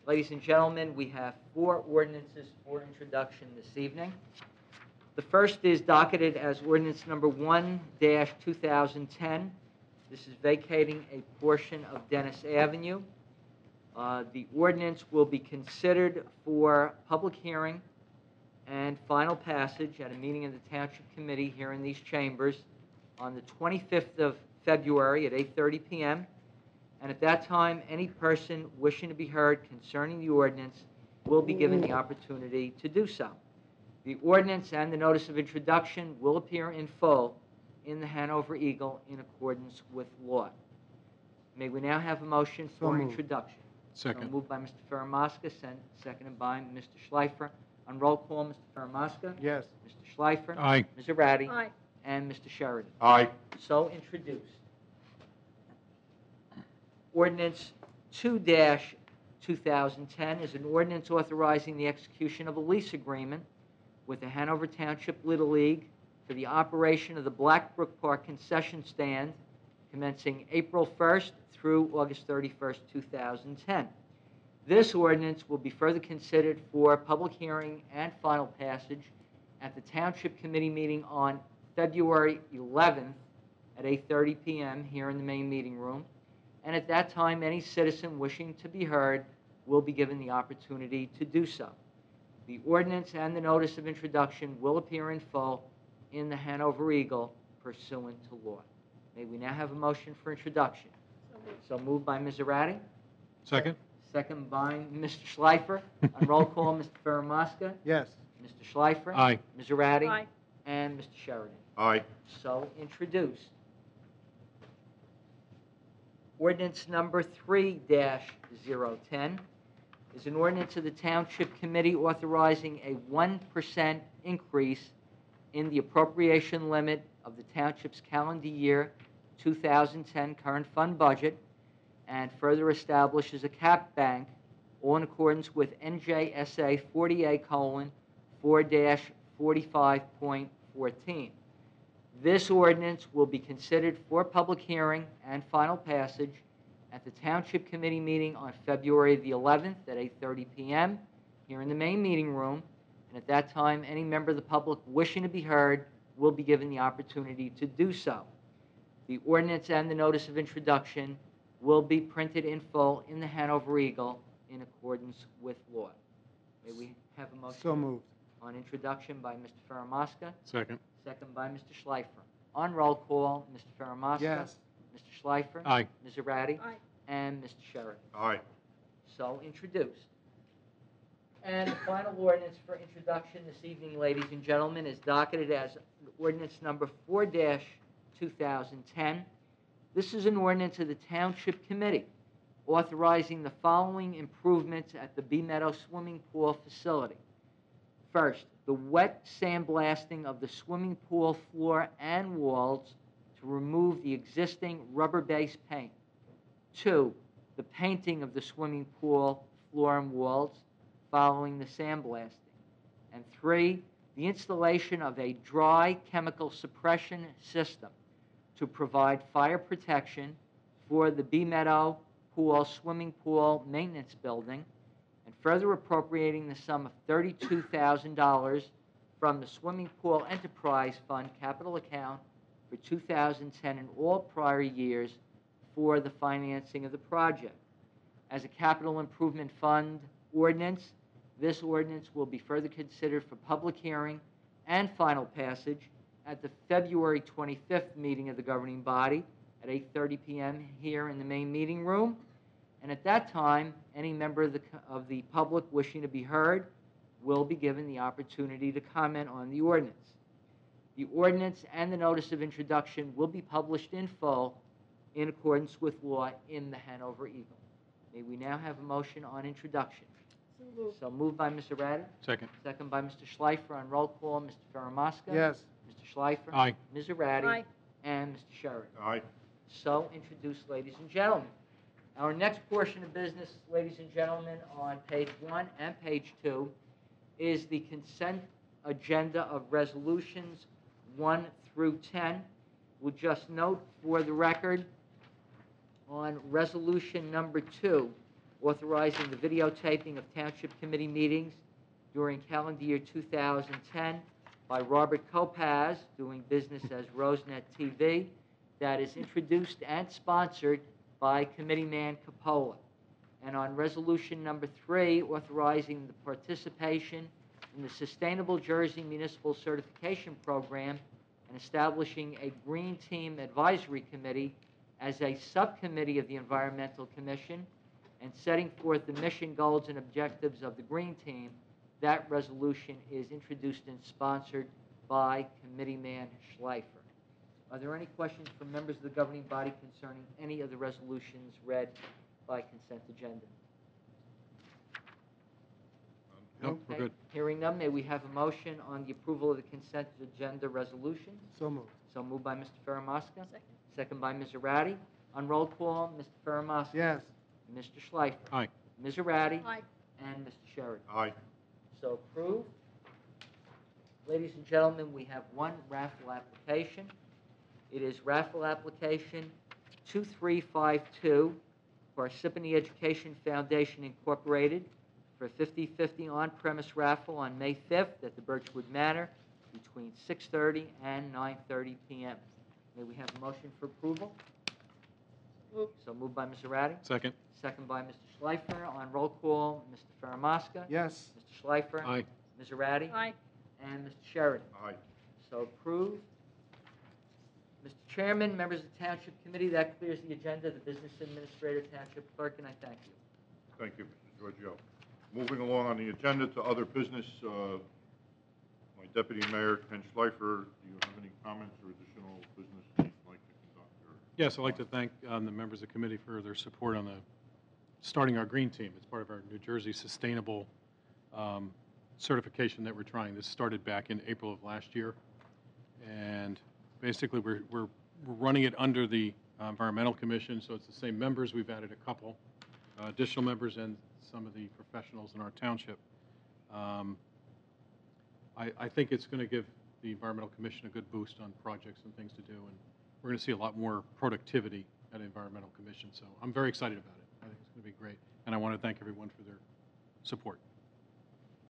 Ladies and gentlemen, we have 4 ordinances for introduction this evening. The first is docketed as ordinance number 1-2010. This is vacating a portion of Dennis Avenue. The ordinance will be considered for public hearing and final passage at a meeting of the Township Committee here in these chambers on the 25th of February at 8:30 p.m. And at that time, any person wishing to be heard concerning the ordinance will be given the opportunity to do so. The ordinance and the notice of introduction will appear in full in the Hanover Eagle in accordance with law. May we now have a motion for introduction? Second. So moved by Mr. Ferramaska, seconded by Mr. Schleifer. On roll call, Mr. Ferramaska? Yes. Mr. Schleifer? Aye. Ms. Arati? Aye. And Mr. Sheridan? Aye. So introduced. Ordinance 2-2010 is an ordinance authorizing the execution of a lease agreement with the Hanover Township Little League for the operation of the Blackbrook Park concession stand commencing April 1st through August 31st, 2010. This ordinance will be further considered for public hearing and final passage at the Township Committee meeting on February 11th at 8:30 p.m. here in the main meeting room. And at that time, any citizen wishing to be heard will be given the opportunity to do so. The ordinance and the notice of introduction will appear in full in the Hanover Eagle pursuant to law. May we now have a motion for introduction? So moved by Ms. Arati. Second. Second by Mr. Schleifer. On roll call, Mr. Ferramaska. Yes. Mr. Schleifer. Aye. Ms. Arati. Aye. And Mr. Sheridan. Aye. So introduced. Ordinance number 3-010 is an ordinance of the Township Committee authorizing a 1% increase in the appropriation limit of the Township's calendar year 2010 current fund budget and further establishes a cap bank, all in accordance with NJSA 40A:4-45.14. This ordinance will be considered for public hearing and final passage at the Township Committee meeting on February the 11th at 8:30 p.m. here in the main meeting room. And at that time, any member of the public wishing to be heard will be given the opportunity to do so. The ordinance and the notice of introduction will be printed in full in the Hanover Eagle in accordance with law. May we have a motion? So moved. On introduction by Mr. Ferramaska. Second. Second by Mr. Schleifer. On roll call, Mr. Ferramaska. Yes. Mr. Schleifer. Aye. Ms. Arati. Aye. And Mr. Sheridan. Aye. So introduced. And the final ordinance for introduction this evening, ladies and gentlemen, is docketed as ordinance number 4-2010. This is an ordinance of the Township Committee authorizing the following improvements at the Bee Meadow Swimming Pool facility. First, the wet sandblasting of the swimming pool floor and walls to remove the existing rubber-based paint. 2, the painting of the swimming pool floor and walls following the sandblasting. And 3, the installation of a dry chemical suppression system to provide fire protection for the Bee Meadow Pool Swimming Pool Maintenance Building, and further appropriating the sum of $32,000 from the Swimming Pool Enterprise Fund capital account for 2010 and all prior years for the financing of the project. As a capital improvement fund ordinance, this ordinance will be further considered for public hearing and final passage at the February 25th meeting of the governing body at 8:30 p.m. here in the main meeting room. And at that time, any member of the public wishing to be heard will be given the opportunity to comment on the ordinance. The ordinance and the notice of introduction will be published in full in accordance with law in the Hanover Eagle. May we now have a motion on introduction? So moved by Ms. Arati. Second. Second by Mr. Schleifer. On roll call, Mr. Ferramaska. Yes. Mr. Schleifer. Aye. Ms. Arati. Aye. And Mr. Sheridan. Aye. So introduced, ladies and gentlemen. Our next portion of business, ladies and gentlemen, on page 1 and page 2, is the consent agenda of resolutions 1 through 10. We'll just note for the record on resolution number 2, authorizing the videotaping of Township Committee meetings during calendar year 2010 by Robert Kopaz, doing business as Rosenet TV, that is introduced and sponsored by Committeeman Capola. And on resolution number 3, authorizing the participation in the Sustainable Jersey Municipal Certification Program and establishing a Green Team Advisory Committee as a subcommittee of the Environmental Commission and setting forth the mission, goals, and objectives of the Green Team. That resolution is introduced and sponsored by Committeeman Schleifer. Are there any questions from members of the governing body concerning any of the resolutions read by consent agenda? No, we're good. Hearing none, may we have a motion on the approval of the consent agenda resolutions? So moved. So moved by Mr. Faramasca. Second. Second by Ms. Arati. On roll call, Mr. Faramasca. Yes. Mr. Schleifer. Aye. Ms. Arati. Aye. And Mr. Sheridan. Aye. So approved. Ladies and gentlemen, we have one raffle application. It is raffle application 2352, Parsippany Education Foundation Incorporated, for a 50-50 on-premise raffle on May 5th at the Birchwood Manor between 6:30 and 9:30 p.m. May we have a motion for approval? Moved. So moved by Ms. Arati. Second. Second by Mr. Schleifer. On roll call, Mr. Faramasca. Yes. Mr. Schleifer. Aye. Ms. Arati. Aye. And Mr. Sheridan. Aye. So approved. Mr. Chairman, members of the Township Committee, that clears the agenda. The Business Administrator, Township Clerk, and I thank you. Thank you, Mr. Giorgio. Moving along on the agenda to other business, my Deputy Mayor, Ken Schleifer, do you have any comments or additional business you'd like to conduct? Yes, I'd like to thank the members of the committee for their support on starting our green team. It's part of our New Jersey Sustainable certification that we're trying. This started back in April of last year, and basically we're running it under the Environmental Commission, so it's the same members. We've added a couple additional members and some of the professionals in our township. I think it's going to give the Environmental Commission a good boost on projects and things to do, and we're going to see a lot more productivity at the Environmental Commission, so I'm very excited about it. I think it's going to be great, and I want to thank everyone for their support.